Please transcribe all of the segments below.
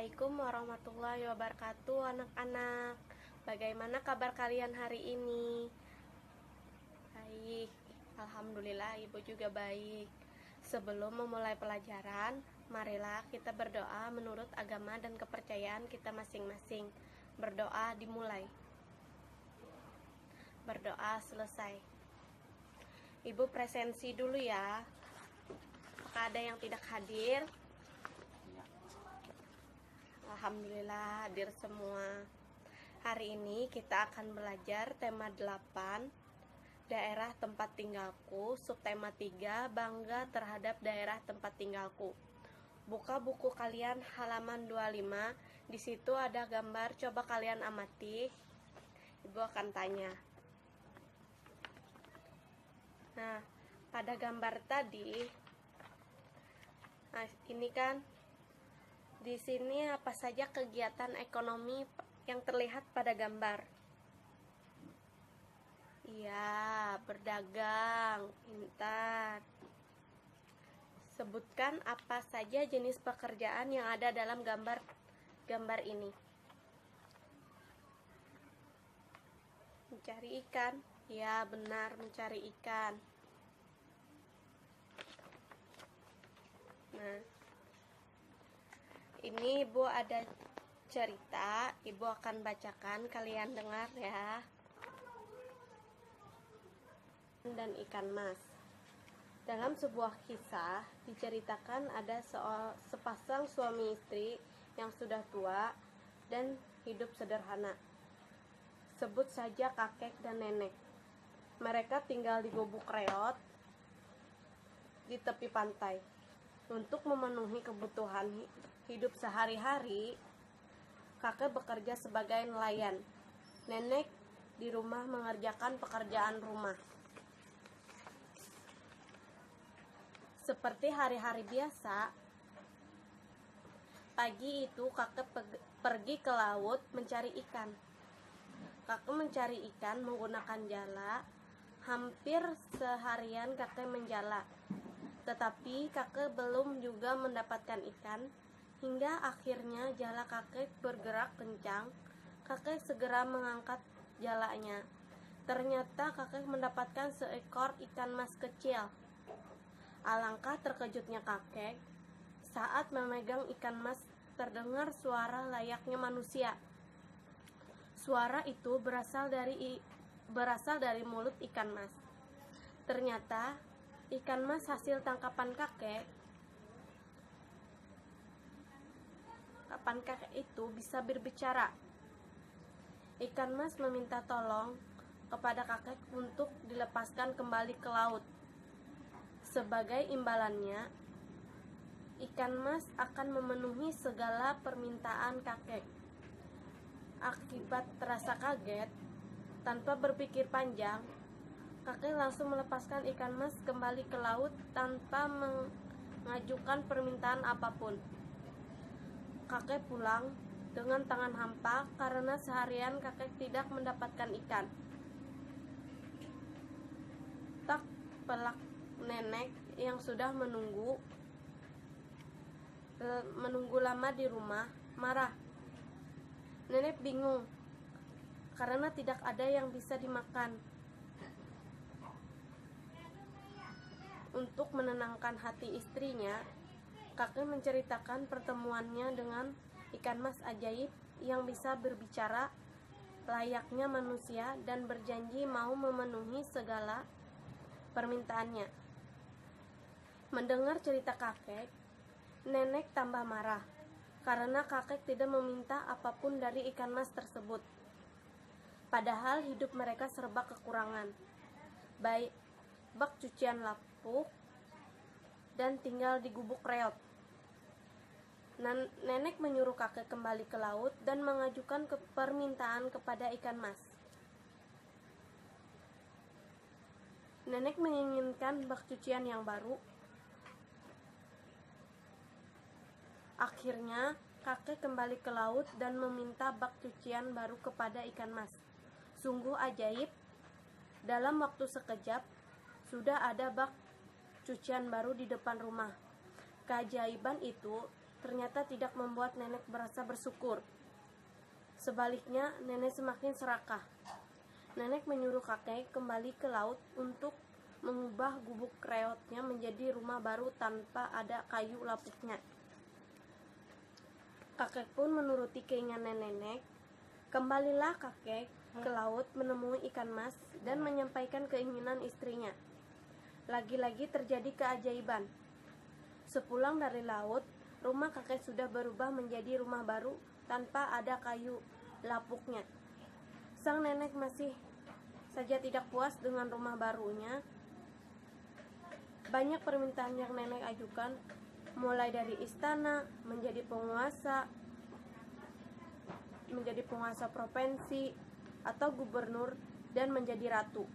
Assalamualaikum warahmatullahi wabarakatuh, anak-anak. Bagaimana kabar kalian hari ini? Baik, alhamdulillah, ibu juga baik. Sebelum memulai pelajaran, marilah kita berdoa menurut agama dan kepercayaan kita masing-masing. Berdoa dimulai, berdoa selesai. Ibu presensi dulu ya. Apakah ada yang tidak hadir? Alhamdulillah hadir semua. Hari ini kita akan belajar tema 8, daerah tempat tinggalku, subtema 3, bangga terhadap daerah tempat tinggalku. Buka buku kalian halaman 25. Di situ ada gambar, coba kalian amati. Ibu akan tanya. Nah, pada gambar tadi, ini kan di sini apa saja kegiatan ekonomi yang terlihat pada gambar? Iya, berdagang, pintar. Sebutkan apa saja jenis pekerjaan yang ada dalam gambar ini. Mencari ikan. Ya, benar, mencari ikan. Nah, ini ibu ada cerita, ibu akan bacakan, kalian dengar ya. Dan ikan mas. Dalam sebuah kisah diceritakan ada sepasang suami istri yang sudah tua dan hidup sederhana. Sebut saja kakek dan nenek. Mereka tinggal di gubuk reot di tepi pantai. Untuk memenuhi kebutuhan hidup sehari-hari, kakek bekerja sebagai nelayan. Nenek di rumah mengerjakan pekerjaan rumah. Seperti hari-hari biasa, pagi itu kakek pergi ke laut mencari ikan. Kakek mencari ikan menggunakan jala. Hampir seharian kakek menjala. Tetapi kakek belum juga mendapatkan ikan, hingga akhirnya jala kakek bergerak kencang. Kakek segera mengangkat jalanya. Ternyata kakek mendapatkan seekor ikan mas kecil. Alangkah terkejutnya kakek saat memegang ikan mas terdengar suara layaknya manusia. Suara itu berasal dari mulut ikan mas. Ternyata ikan mas hasil tangkapan kakek. Kapan kakek itu bisa berbicara. Ikan mas meminta tolong kepada kakek untuk dilepaskan kembali ke laut. Sebagai imbalannya, ikan mas akan memenuhi segala permintaan kakek. Akibat terasa kaget, tanpa berpikir panjang, kakek langsung melepaskan ikan mas kembali ke laut tanpa mengajukan permintaan apapun. Kakek pulang dengan tangan hampa karena seharian kakek tidak mendapatkan ikan. Tak pelak nenek yang sudah menunggu lama di rumah marah. Nenek bingung karena tidak ada yang bisa dimakan. Untuk menenangkan hati istrinya, kakek menceritakan pertemuannya dengan ikan mas ajaib yang bisa berbicara layaknya manusia dan berjanji mau memenuhi segala permintaannya. Mendengar cerita kakek, nenek tambah marah karena kakek tidak meminta apapun dari ikan mas tersebut. Padahal hidup mereka serba kekurangan. Baik bak cucian lapuk dan tinggal di gubuk reot. Nenek menyuruh kakek kembali ke laut dan mengajukan permintaan kepada ikan mas. Nenek menginginkan bak cucian yang baru. Akhirnya kakek kembali ke laut dan meminta bak cucian baru kepada ikan mas. Sungguh ajaib, dalam waktu sekejap sudah ada bak cucian baru di depan rumah. Keajaiban itu ternyata tidak membuat nenek merasa bersyukur. Sebaliknya, nenek semakin serakah. Nenek menyuruh kakek kembali ke laut untuk mengubah gubuk reotnya menjadi rumah baru tanpa ada kayu lapuknya. Kakek pun menuruti keinginan nenek. Kembalilah kakek ke laut menemui ikan mas dan menyampaikan keinginan istrinya. Lagi-lagi terjadi keajaiban. Sepulang dari laut, rumah kakek sudah berubah menjadi rumah baru tanpa ada kayu lapuknya. Sang nenek masih saja tidak puas dengan rumah barunya. Banyak permintaan yang nenek ajukan, mulai dari istana, menjadi penguasa provinsi atau gubernur, dan menjadi ratu.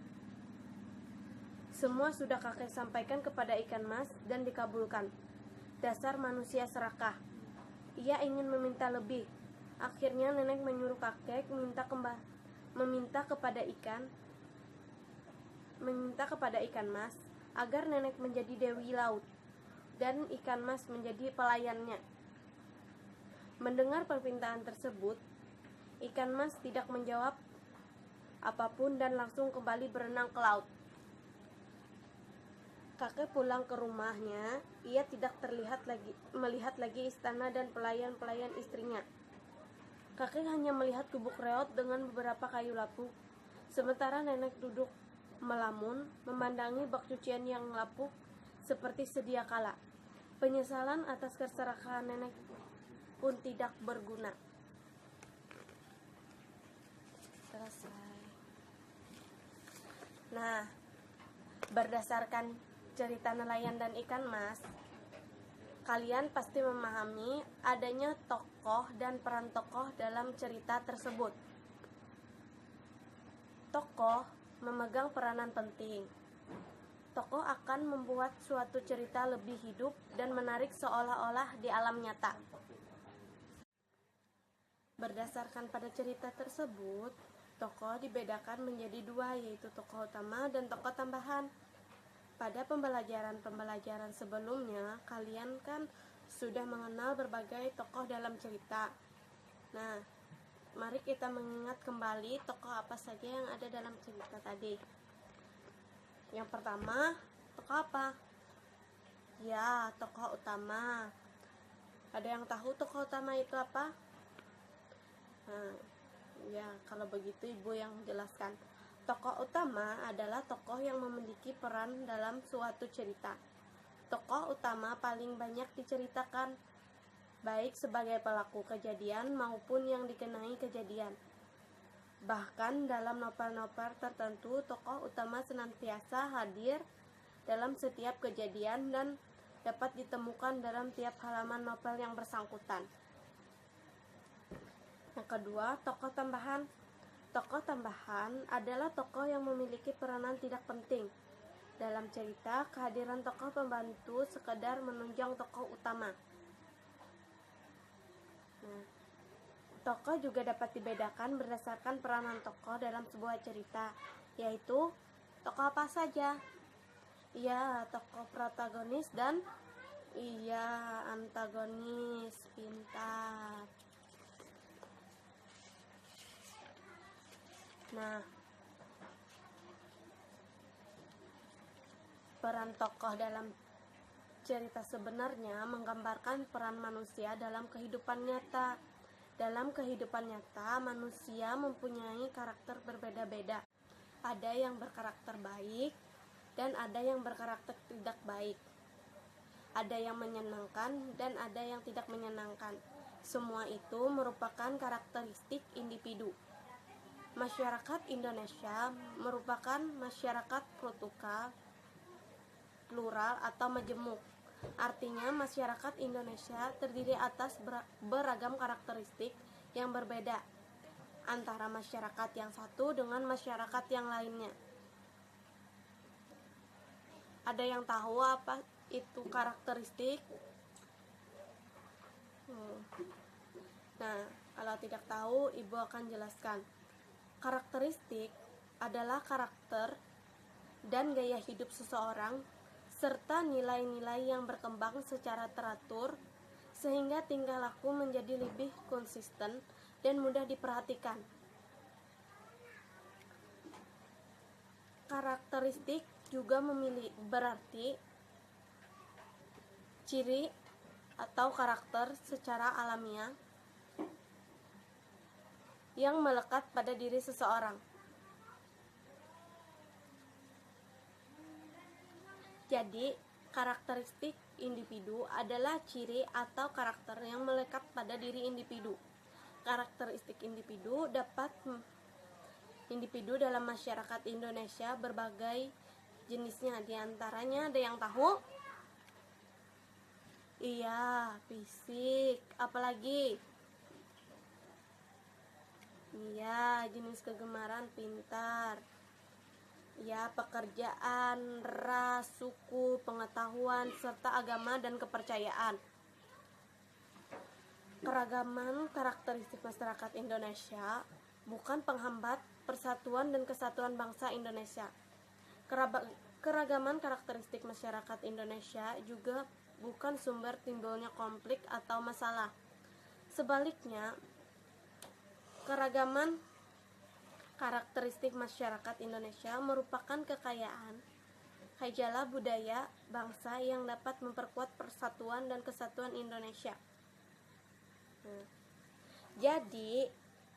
Semua sudah kakek sampaikan kepada ikan mas dan dikabulkan. Dasar manusia serakah. Ia ingin meminta lebih. Akhirnya nenek menyuruh kakek meminta kepada ikan mas agar nenek menjadi dewi laut dan ikan mas menjadi pelayannya. Mendengar permintaan tersebut, ikan mas tidak menjawab apapun dan langsung kembali berenang ke laut. Kakek pulang ke rumahnya. Ia tidak melihat lagi istana dan pelayan-pelayan istrinya. Kakek hanya melihat gubuk reot dengan beberapa kayu lapuk. Sementara nenek duduk melamun, memandangi bak cucian yang lapuk seperti sedia kala. Penyesalan atas keserakahan nenek pun tidak berguna. Selesai. Nah, berdasarkan cerita nelayan dan ikan mas, kalian pasti memahami adanya tokoh dan peran tokoh dalam cerita tersebut. Tokoh memegang peranan penting. Tokoh akan membuat suatu cerita lebih hidup dan menarik seolah-olah di alam nyata. Berdasarkan pada cerita tersebut, tokoh dibedakan menjadi dua, yaitu tokoh utama dan tokoh tambahan. Pada pembelajaran sebelumnya, kalian kan sudah mengenal berbagai tokoh dalam cerita. Nah, mari kita mengingat kembali tokoh apa saja yang ada dalam cerita tadi. Yang pertama, tokoh apa? Ya, tokoh utama. Ada yang tahu tokoh utama itu apa? Nah, ya, kalau begitu ibu yang jelaskan. Tokoh utama adalah tokoh yang memiliki peran dalam suatu cerita. Tokoh utama paling banyak diceritakan, baik sebagai pelaku kejadian maupun yang dikenai kejadian. Bahkan dalam novel-novel tertentu, tokoh utama senantiasa hadir dalam setiap kejadian dan dapat ditemukan dalam tiap halaman novel yang bersangkutan. Yang kedua, tokoh tambahan. Tokoh tambahan adalah tokoh yang memiliki peranan tidak penting. Dalam cerita, kehadiran tokoh pembantu sekedar menunjang tokoh utama. Nah, tokoh juga dapat dibedakan berdasarkan peranan tokoh dalam sebuah cerita, yaitu tokoh apa saja? Ya, tokoh protagonis dan antagonis. Pintar. Nah, peran tokoh dalam cerita sebenarnya menggambarkan peran manusia dalam kehidupan nyata. Dalam kehidupan nyata, manusia mempunyai karakter berbeda-beda. Ada yang berkarakter baik dan ada yang berkarakter tidak baik. Ada yang menyenangkan dan ada yang tidak menyenangkan. Semua itu merupakan karakteristik individu. Masyarakat Indonesia merupakan masyarakat plural atau majemuk. Artinya masyarakat Indonesia terdiri atas beragam karakteristik yang berbeda antara masyarakat yang satu dengan masyarakat yang lainnya. Ada yang tahu apa itu karakteristik? Nah, kalau tidak tahu, ibu akan jelaskan. Karakteristik adalah karakter dan gaya hidup seseorang serta nilai-nilai yang berkembang secara teratur sehingga tingkah laku menjadi lebih konsisten dan mudah diperhatikan. Karakteristik juga berarti ciri atau karakter secara alamiah yang melekat pada diri seseorang. Jadi, karakteristik individu adalah ciri atau karakter yang melekat pada diri individu. Karakteristik individu dalam masyarakat Indonesia berbagai jenisnya. Di antaranya ada yang tahu? Iya, fisik. Apalagi? Iya, jenis kegemaran, pintar. Ya, pekerjaan, ras, suku, pengetahuan, serta agama dan kepercayaan. Keragaman karakteristik masyarakat Indonesia bukan penghambat persatuan dan kesatuan bangsa Indonesia. Keragaman karakteristik masyarakat Indonesia juga bukan sumber timbulnya konflik atau masalah. Sebaliknya, keragaman karakteristik masyarakat Indonesia merupakan kekayaan khayal budaya bangsa yang dapat memperkuat persatuan dan kesatuan Indonesia. Jadi,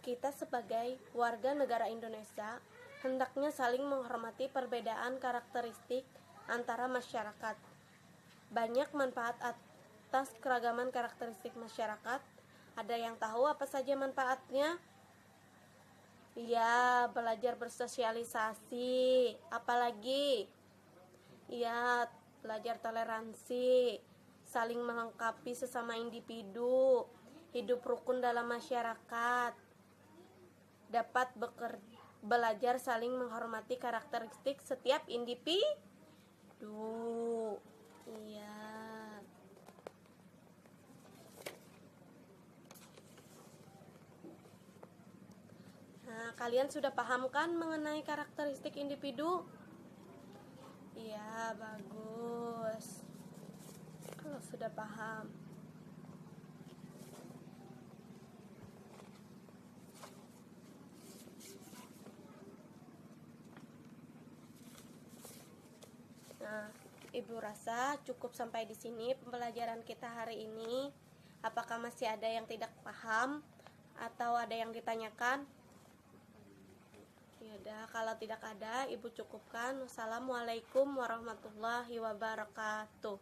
kita sebagai warga negara Indonesia hendaknya saling menghormati perbedaan karakteristik antara masyarakat. Banyak manfaat atas keragaman karakteristik masyarakat. Ada yang tahu apa saja manfaatnya? Ya, belajar bersosialisasi. Apalagi? Ya, belajar toleransi, saling melengkapi sesama individu, hidup rukun dalam masyarakat. Dapat belajar saling menghormati karakteristik setiap individu. Iya. Nah, kalian sudah paham kan mengenai karakteristik individu? Iya, bagus. Kalau sudah paham. Nah, Ibu rasa cukup sampai di sini pembelajaran kita hari ini. Apakah masih ada yang tidak paham atau ada yang ditanyakan? Ya, kalau tidak ada, Ibu cukupkan. Wassalamualaikum warahmatullahi wabarakatuh.